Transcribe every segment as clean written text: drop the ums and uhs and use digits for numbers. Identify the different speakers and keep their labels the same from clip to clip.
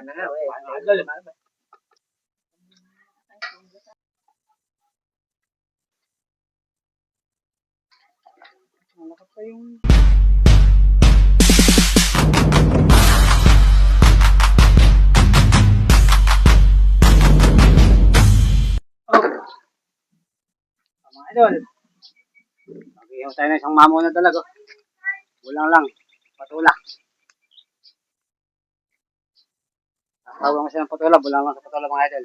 Speaker 1: Idol. Malakas pa yung... Oh, mga idol. Mag-ihaw tayo ng isang mamo na talaga. Kulang lang. Patula. Tawag mo siya ng patula. Bulang lang sa patula mga idol.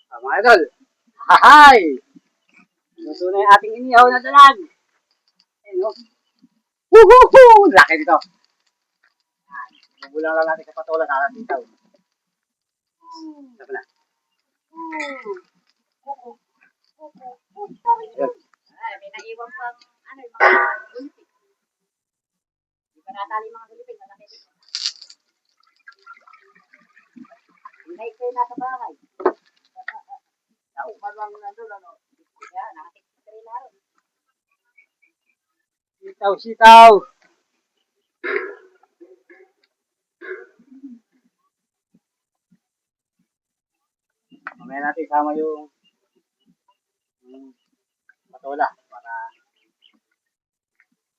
Speaker 1: Mga idol. Hahay! Luto na yung ating inihaw na dalag. Ayun o. Woohoo! Laki dito. Bulang lang natin sa patula. Nakalat dito. Sabi na.
Speaker 2: Ay, may naiwan pang ano, yung mga gulipin. Hindi pa natali mga gulipin. Malaki dito. Hindi kayo nasa bahay. Naupan lang nandun, ano. Yan, nakatikip ka rin naroon.
Speaker 1: Sitaw, sitaw. Mamaya natin isama yung patula para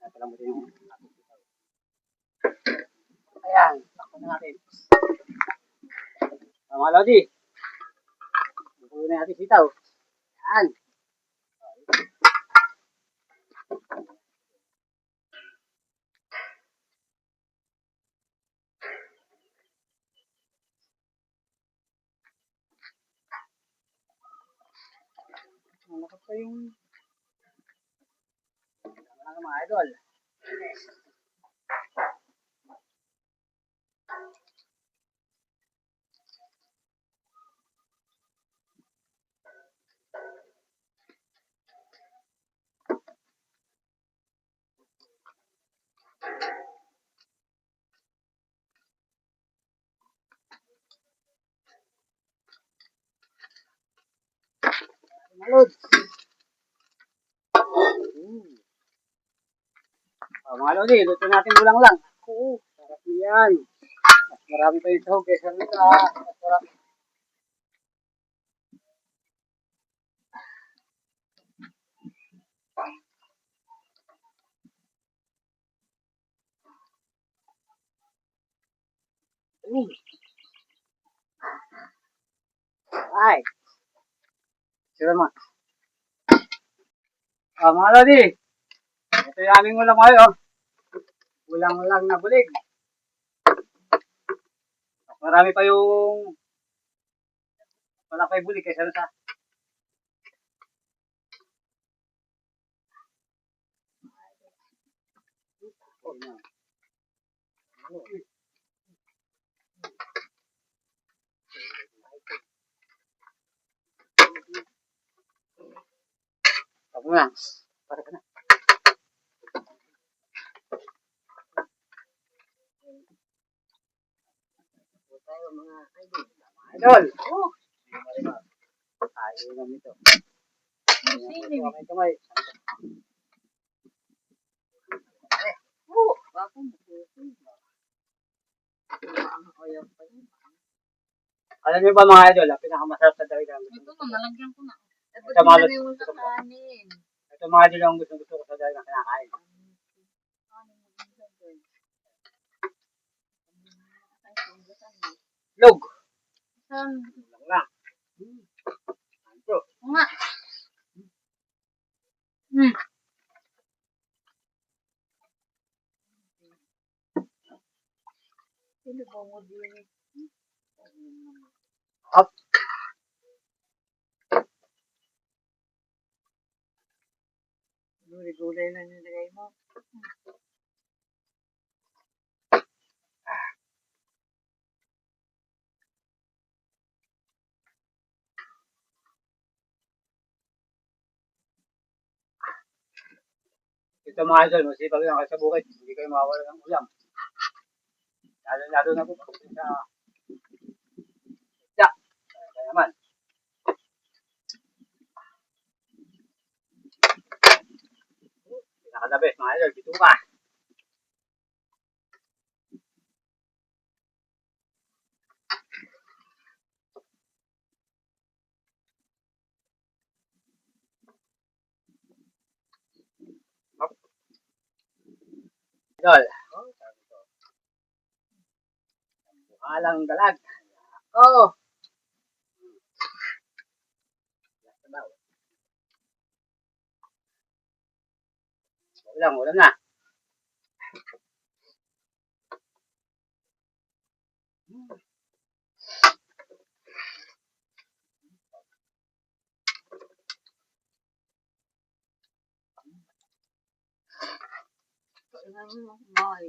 Speaker 1: natalamutin yung ating sitaw. Ayan, takpan na natin. Mga Lodi, bukulo na natin sitaw. Ayan. Malakas pa yung... mga idol. Malod. Mga Lodi, luto natin bulang lang. Oo, sarap yan. Mas marami pa yung sahog kaysa rin sa masarap. Ay, sila mga. Mga Lodi, ito yung aming ulam ngayon. Bulang lang na bulig. Marami pa yung wala pa yung bulig kaysa rin sa Ako na. Para ka na. Tayo mga idol. Idol! Oh! Tayo naman ito. Kamay kamay.
Speaker 2: Oo, bakit mo?
Speaker 1: Alam niyo ba mga idol, ang pinakamasarap sa dahilan?
Speaker 2: Ito na, nalagyan ko na.
Speaker 1: Ito mga idol.
Speaker 2: Sa kanin.
Speaker 1: Ito mga idol ang gusto ko sa dahilan kinakain. Log!
Speaker 2: Saan?
Speaker 1: Lang lang. Ito.
Speaker 2: Nga. Hmm. Sino ba mo din?
Speaker 1: Up.
Speaker 2: Gulay-gulay na nilagay mo.
Speaker 1: Ito mga idol, masipag lang kayo sa bukid. Hindi kayo mawawala ng ulam. Lalo na po sa isda. Kaya naman. Pinakadabes mga idol, dito ka. Idol. Alang dalag. Oh. Ulam na. Idol. Mal.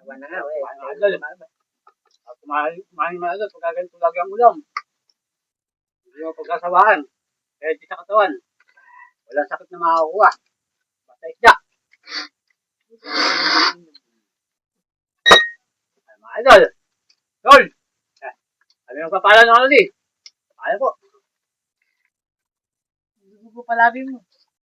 Speaker 1: Wala na, idol. Kumain mga idol, pagka ganito lagi ang ulam. Hindi mo pagkasawaan. Kahit sa katawan. Walang sakit na makakuha. Basta isda. Mga idol. Tol. Ano yung kapala ng ano di? Ayaw po.
Speaker 2: Gusto ko palabi mo.